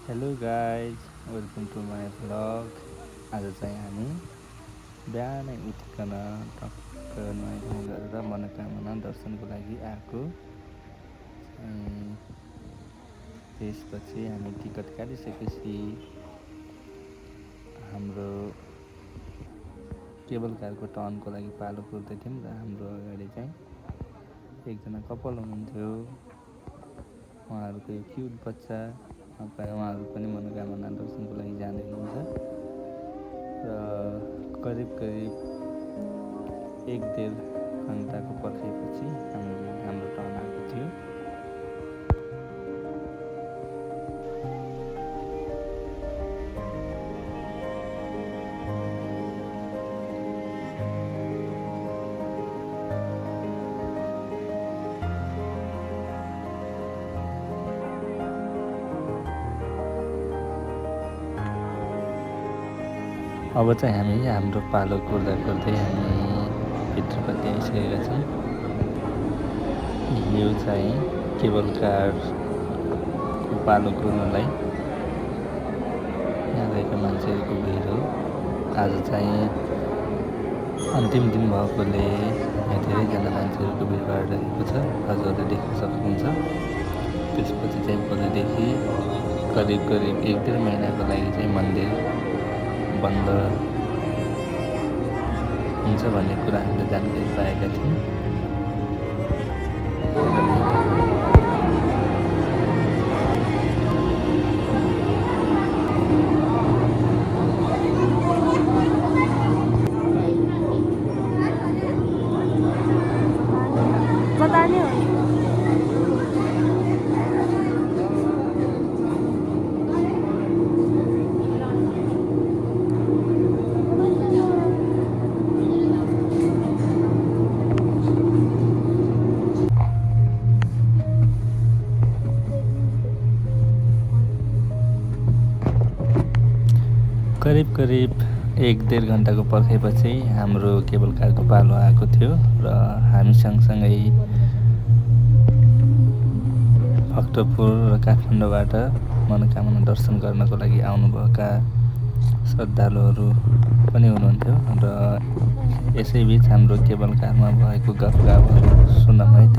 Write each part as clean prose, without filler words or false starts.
Hello guys, welcome to my vlog. आज चाहिँ हामी बिहानै उठिकन टक्क नुहाइधुवाइ गरेर मनोकामना दर्शनको लागि आएको। त्यसपछि हामी टिकट काटिसकेपछि हाम्रो केबल कारको टर्नको लागि पालो कुर्दै थियौँ र हाम्रो अगाडि चाहिँ एकजना कपाल हुनुहुन्थ्यो। उहाँहरूको यो क्युट बच्चा, उहाँहरू पनि मनोकामना दर्शनको लागि जाँदै हुनुहुन्छ र करिब 1-1.5 घन्टाको पर्खाइपछि हाम्रो टर्न आएको थियो। अब चाहिँ हामी हाम्रो पालो कुर्दा कुर्दै हामी भित्रपट्टि आइसकेका छौँ। यो चाहिँ केबल कारको पालो कुर्नलाई यहाँ रहेका मान्छेहरूको भिड हो। आज चाहिँ अन्तिम दिन भएकोले यहाँ धेरैजना मान्छेहरूको भिडभाड रहेको छ, हजुरहरूले देख्न सक्नुहुन्छ। त्यसपछि चाहिँ भोलिदेखि करिब 1-1.5 महिनाको लागि चाहिँ मन्दिर बन्द हुन्छ भन्ने कुरा हामीले जानकारी पाएका थियौँ। करिब 1-1.5 घन्टाको पर्खाइपछि हाम्रो केबल कारको पालो आएको थियो र हामी सँगसँगै भक्तपुर र काठमाडौँबाट मनोकामना दर्शन गर्नको लागि आउनुभएका श्रद्धालुहरू पनि हुनुहुन्थ्यो र यसैबिच हाम्रो केबल कारमा भएको गफगाफहरू सुन्नमा है त।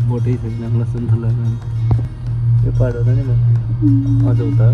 बोटै छैन लसुन थलामा यो पाडो त नि म अझ उता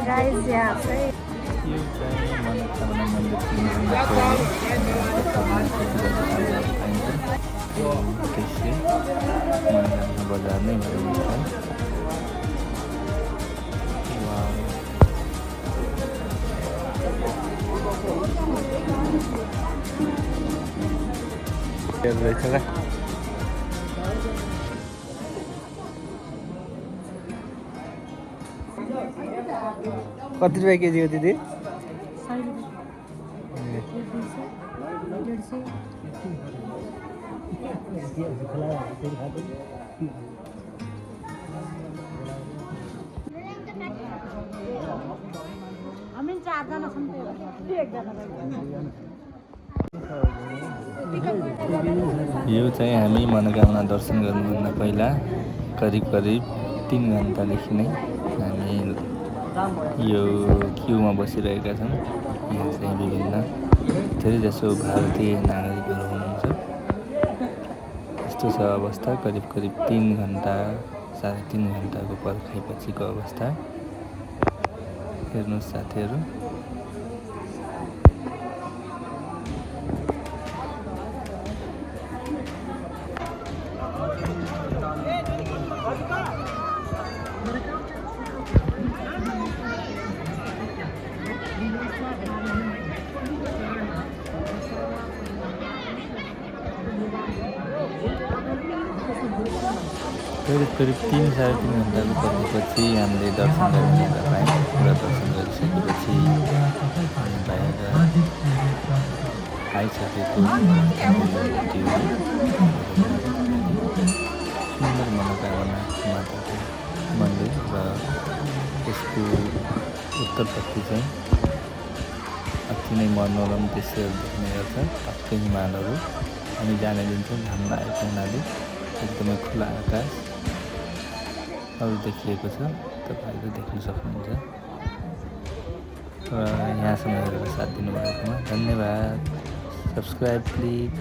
गाइस यहाँ चाहिँ यो चाहिँ मनोकामना मन्दिर किनेरमा चाहिँ दृश्य मनोकामना बजार नै भनिन्छ। रहेछ र कति रुपियाँ केजी हो दिदी? यो चाहिँ हामी मनोकामना दर्शन गर्नुभन्दा पहिला करिब 3 घन्टादेखि नै हामी यो क्युमा बसिरहेका छौँ। यहाँ चाहिँ विभिन्न धेरैजसो भारतीय नागरिकहरू हुनुहुन्छ। यस्तो छ अवस्था, करिब 3 घन्टा 3.5 घन्टाको पर्खाइपछिको अवस्था। हेर्नुहोस् साथीहरू, करिब 3-3.5 घन्टाको पर्खेपछि हामीले दर्शन गर्ने मौका पायौँ र दर्शन गरिसकेपछि बाहिर आइसकेको सुन्दर मनोकामना माताको मन्दिर र यसको उत्तरपट्टि चाहिँ अति नै मनोरम दृश्यहरू देख्ने गर्छ। टक्कै हिमालहरू हामी जाने दिन्छौँ घाम लागेको हुनाले एकदमै खुला आकाश देखिएको छ, तपाईँहरू देख्न सक्नुहुन्छ। र यहाँसम्म हेरेर साथ दिनुभएकोमा धन्यवाद। Subscribe please.